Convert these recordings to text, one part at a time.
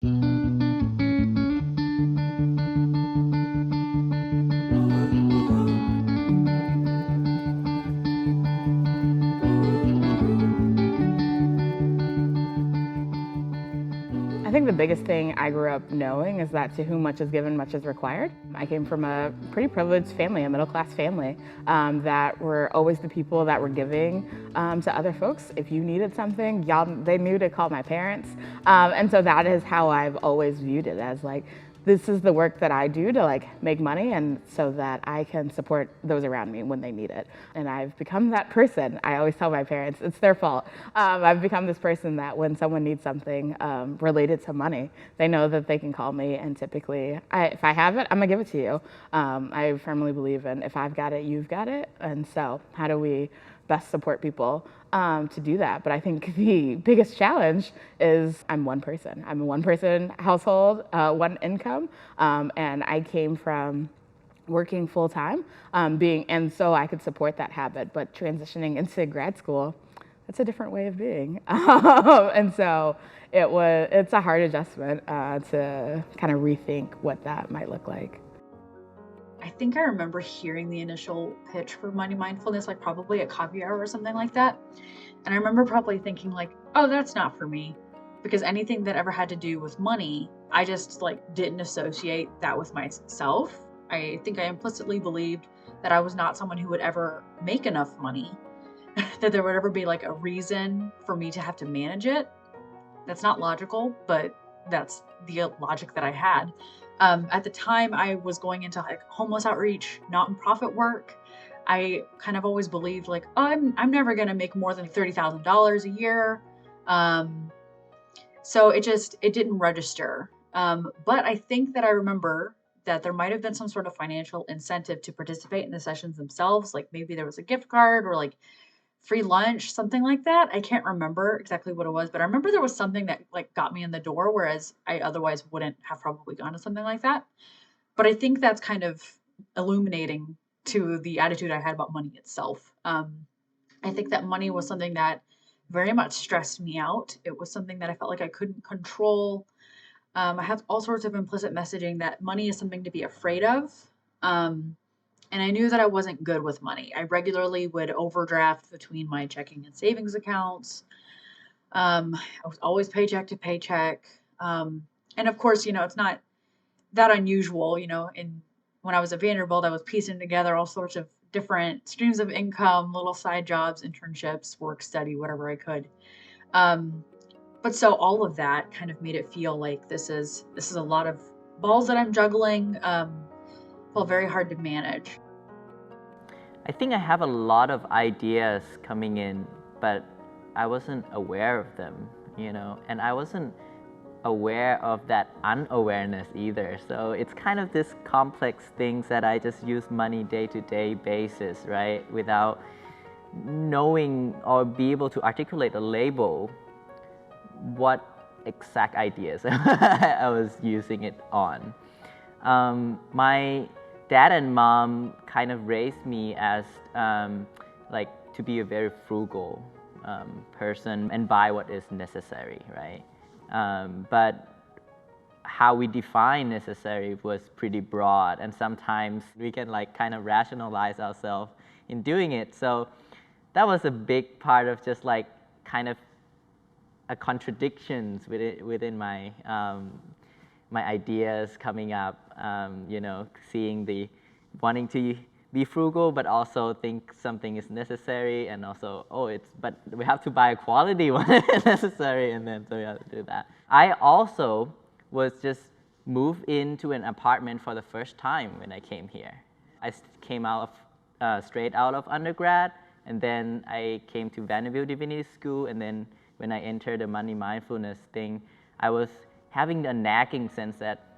I think the biggest thing I grew up knowing is that to whom much is given, much is required. I came from a pretty privileged family, a middle-class family, that were always the people that were giving to other folks. If you needed something, they knew to call my parents. And so that is how I've always viewed it, as like, this is the work that I do to like make money and so that I can support those around me when they need it. And I've become that person. I always tell my parents it's their fault. I've become this person that when someone needs something related to money, they know that they can call me, and typically, if I have it, I'm gonna give it to you. I firmly believe in if I've got it, you've got it. And so how do we best support people to do that? But I think the biggest challenge is I'm one person. I'm a one-person household, one income, and I came from working full-time, and so I could support that habit. But transitioning into grad school, that's a different way of being, and so it's a hard adjustment to kind of rethink what that might look like. I think I remember hearing the initial pitch for Money Mindfulness, like probably at coffee hour or something like that. And I remember probably thinking like, oh, that's not for me. Because anything that ever had to do with money, I just like didn't associate that with myself. I think I implicitly believed that I was not someone who would ever make enough money, that there would ever be like a reason for me to have to manage it. That's not logical, but that's the logic that I had. At the time, I was going into like homeless outreach, not-for-profit work. I kind of always believed like, oh, I'm never gonna make more than $30,000 a year. So it didn't register. But I think that I remember that there might have been some sort of financial incentive to participate in the sessions themselves. Like maybe there was a gift card or like free lunch, something like that. I can't remember exactly what it was, but I remember there was something that like got me in the door, whereas I otherwise wouldn't have probably gone to something like that. But I think that's kind of illuminating to the attitude I had about money itself. I think that money was something that very much stressed me out. It was something that I felt like I couldn't control. I have all sorts of implicit messaging that money is something to be afraid of. And I knew that I wasn't good with money. I regularly would overdraft between my checking and savings accounts. I was always paycheck to paycheck. And of course, it's not that unusual, when I was at Vanderbilt, I was piecing together all sorts of different streams of income, little side jobs, internships, work study, whatever I could. But so all of that kind of made it feel like this is a lot of balls that I'm juggling, felt very hard to manage. I think I have a lot of ideas coming in, but I wasn't aware of them, and I wasn't aware of that unawareness either. So it's kind of this complex things that I just use money day-to-day basis, right? Without knowing or be able to articulate a label what exact ideas I was using it on. My dad and mom kind of raised me as to be a very frugal person and buy what is necessary, right? But how we define necessary was pretty broad, and sometimes we can kind of rationalize ourselves in doing it. So that was a big part of just kind of a contradictions within my my ideas coming up, seeing the wanting to be frugal, but also think something is necessary, and also, but we have to buy a quality one if necessary, and then so we have to do that. I also was just moved into an apartment for the first time when I came here. I came out of, straight out of undergrad, and then I came to Vanderbilt Divinity School, and then when I entered the Money Mindfulness thing, I was having a nagging sense that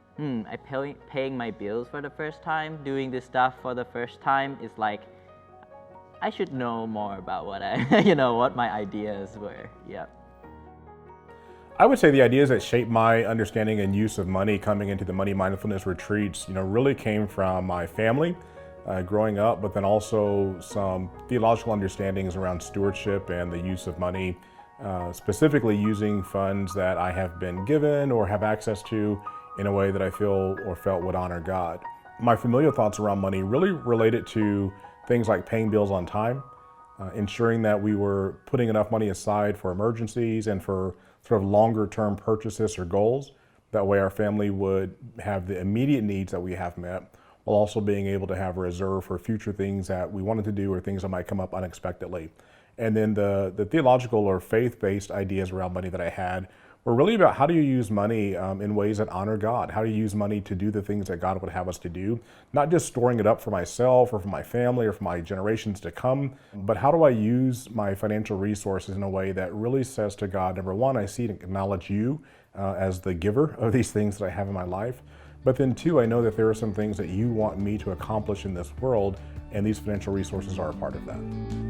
paying my bills for the first time, doing this stuff for the first time is I should know more about what what my ideas were. Yeah. I would say the ideas that shaped my understanding and use of money coming into the Money Mindfulness retreats, really came from my family growing up, but then also some theological understandings around stewardship and the use of money specifically using funds that I have been given or have access to in a way that I feel or felt would honor God. My familial thoughts around money really related to things like paying bills on time, ensuring that we were putting enough money aside for emergencies and for sort of longer term purchases or goals. That way our family would have the immediate needs that we have met, while also being able to have a reserve for future things that we wanted to do or things that might come up unexpectedly. And then the theological or faith-based ideas around money that I had were really about how do you use money in ways that honor God? How do you use money to do the things that God would have us to do? Not just storing it up for myself or for my family or for my generations to come, but how do I use my financial resources in a way that really says to God, number one, I see and acknowledge you as the giver of these things that I have in my life. But then two, I know that there are some things that you want me to accomplish in this world, and these financial resources are a part of that.